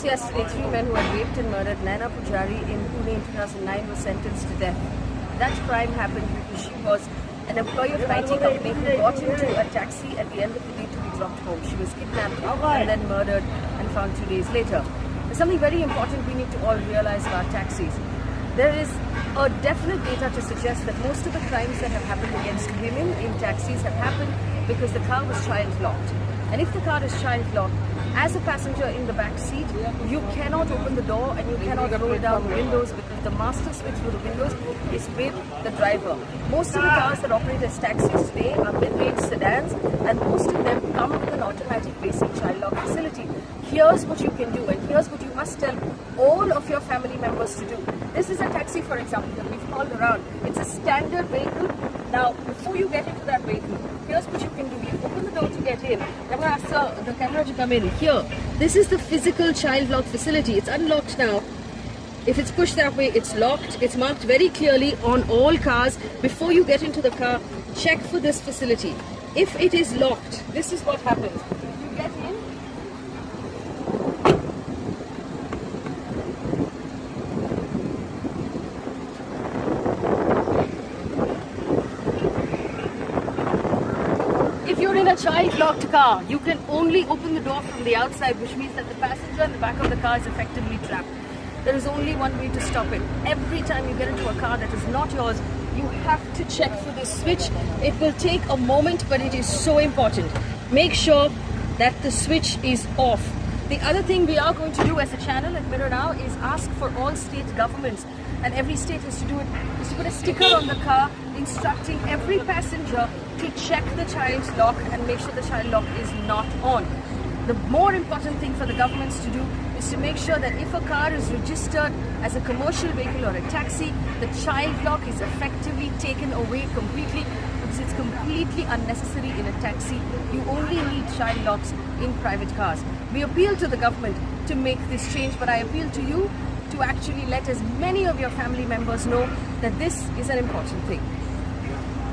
Just yesterday, 3 men who had raped and murdered Naina Pujari in Pune in 2009 were sentenced to death. That crime happened because she was an employee of an IT company who got into a taxi at the end of the day to be dropped home. She was kidnapped and then murdered and found 2 days later. There's something very important we need to all realize about taxis. There is a definite data to suggest that most of the crimes that have happened against women in taxis have happened because the car was child locked. And if the car is child locked, as a passenger in the back seat, you cannot open the door and you cannot roll down the windows because the master switch for the windows is with the driver. Most of the cars that operate as taxis today are mid-range sedans, and most of them come with an automatic basic child lock facility. Here's what you can do, and here's what you must tell all of your family members to do. This is a taxi, for example, that we've called around. It's a standard vehicle. Now, before you get into that vehicle, here's what you can do. You open the door to get in. I'm going to ask the camera to come in. Here, this is the physical child lock facility. It's unlocked now. If it's pushed that way, it's locked. It's marked very clearly on all cars. Before you get into the car, check for this facility. If it is locked, this is what happens. You get in. If you're in a child-locked car, you can only open the door from the outside, which means that the passenger in the back of the car is effectively trapped. There is only one way to stop it. Every time you get into a car that is not yours, you have to check for this switch. It will take a moment, but it is so important. Make sure that the switch is off. The other thing we are going to do as a channel at Mirror Now is ask for all state governments, and every state has to do it, is to put a sticker on the car instructing every passenger to check the child lock and make sure the child lock is not on. The more important thing for the governments to do is to make sure that if a car is registered as a commercial vehicle or a taxi, the child lock is effectively taken away completely, because it's completely unnecessary in a taxi. You only need child locks in private cars. We appeal to the government to make this change, but I appeal to you to actually let as many of your family members know that this is an important thing.